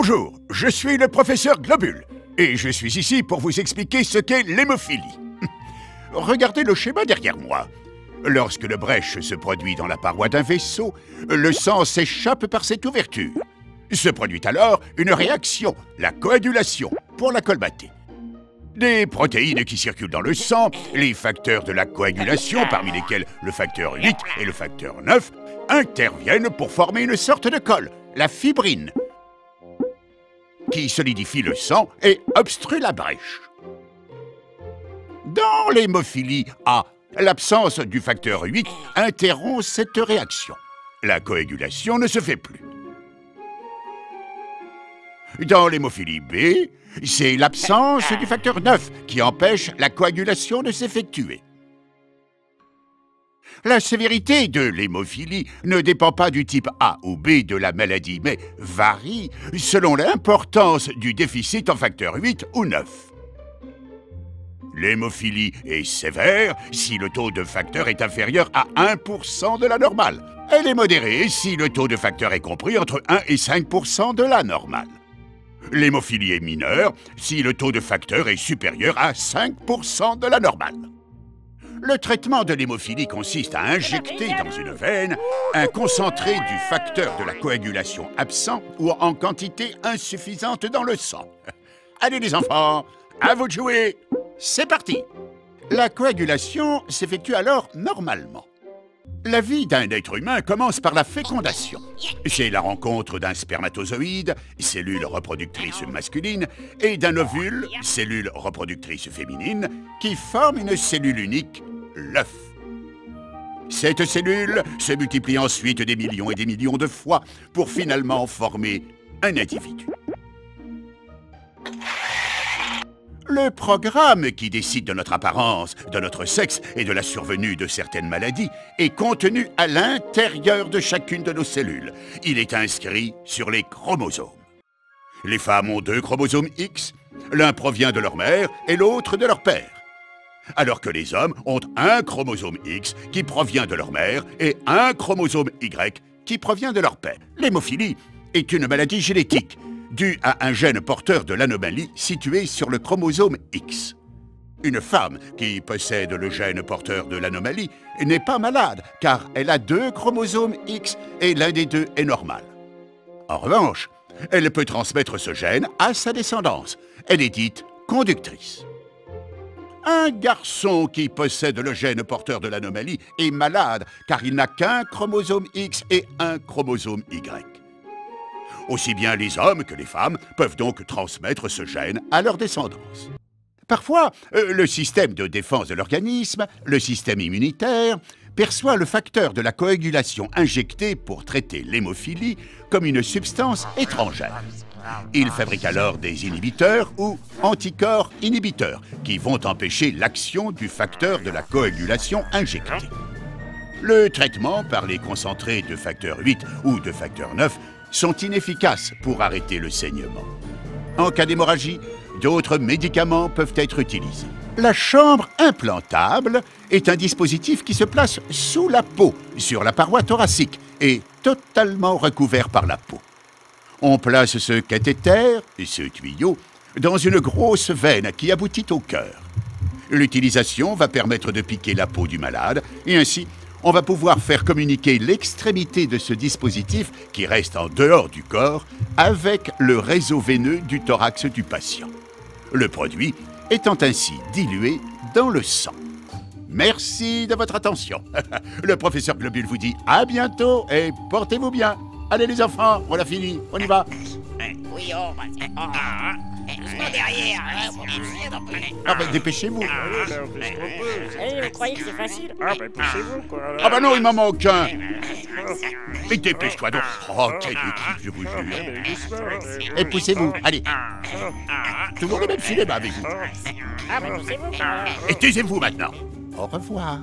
Bonjour, je suis le professeur Globule, et je suis ici pour vous expliquer ce qu'est l'hémophilie. Regardez le schéma derrière moi. Lorsque le brèche se produit dans la paroi d'un vaisseau, le sang s'échappe par cette ouverture. Se produit alors une réaction, la coagulation, pour la colmater. Des protéines qui circulent dans le sang, les facteurs de la coagulation, parmi lesquels le facteur 8 et le facteur 9, interviennent pour former une sorte de colle, la fibrine, qui solidifie le sang et obstrue la brèche. Dans l'hémophilie A, l'absence du facteur 8 interrompt cette réaction. La coagulation ne se fait plus. Dans l'hémophilie B, c'est l'absence du facteur 9 qui empêche la coagulation de s'effectuer. La sévérité de l'hémophilie ne dépend pas du type A ou B de la maladie, mais varie selon l'importance du déficit en facteur 8 ou 9. L'hémophilie est sévère si le taux de facteur est inférieur à 1% de la normale. Elle est modérée si le taux de facteur est compris entre 1 et 5% de la normale. L'hémophilie est mineure si le taux de facteur est supérieur à 5% de la normale. Le traitement de l'hémophilie consiste à injecter dans une veine un concentré du facteur de la coagulation absent ou en quantité insuffisante dans le sang. Allez les enfants, à vous de jouer! C'est parti! La coagulation s'effectue alors normalement. La vie d'un être humain commence par la fécondation. C'est la rencontre d'un spermatozoïde, cellule reproductrice masculine, et d'un ovule, cellule reproductrice féminine, qui forme une cellule unique, l'œuf. Cette cellule se multiplie ensuite des millions et des millions de fois pour finalement former un individu. Le programme qui décide de notre apparence, de notre sexe et de la survenue de certaines maladies est contenu à l'intérieur de chacune de nos cellules. Il est inscrit sur les chromosomes. Les femmes ont 2 chromosomes X, l'un provient de leur mère et l'autre de leur père. Alors que les hommes ont un chromosome X qui provient de leur mère et un chromosome Y qui provient de leur père. L'hémophilie est une maladie génétique due à un gène porteur de l'anomalie situé sur le chromosome X. Une femme qui possède le gène porteur de l'anomalie n'est pas malade car elle a 2 chromosomes X et l'un des 2 est normal. En revanche, elle peut transmettre ce gène à sa descendance. Elle est dite conductrice. Un garçon qui possède le gène porteur de l'anomalie est malade car il n'a qu'un chromosome X et un chromosome Y. Aussi bien les hommes que les femmes peuvent donc transmettre ce gène à leur descendance. Parfois, le système de défense de l'organisme, le système immunitaire, perçoit le facteur de la coagulation injecté pour traiter l'hémophilie comme une substance étrangère. Il fabrique alors des inhibiteurs ou anticorps inhibiteurs qui vont empêcher l'action du facteur de la coagulation injecté. Le traitement par les concentrés de facteur 8 ou de facteur 9 sont inefficaces pour arrêter le saignement. En cas d'hémorragie, d'autres médicaments peuvent être utilisés. La chambre implantable est un dispositif qui se place sous la peau, sur la paroi thoracique, et totalement recouvert par la peau. On place ce cathéter, ce tuyau, dans une grosse veine qui aboutit au cœur. L'utilisation va permettre de piquer la peau du malade, et ainsi, on va pouvoir faire communiquer l'extrémité de ce dispositif, qui reste en dehors du corps, avec le réseau veineux du thorax du patient. Le produit étant ainsi dilué dans le sang. Merci de votre attention. Le professeur Globule vous dit à bientôt et portez-vous bien. Allez les enfants, on a fini, on y va. Oui, doucement derrière. Ah ben dépêchez-vous. Vous croyez que c'est facile? Ah ben poussez-vous quoi. Ah ben non, il m'en manque un. Mais dépêche-toi donc. Oh, quelle équipe, je vous jure. Et poussez-vous, allez. Toujours le même filet avec vous. Ah, bah, poussez-vous. Et taisez-vous maintenant. Au revoir.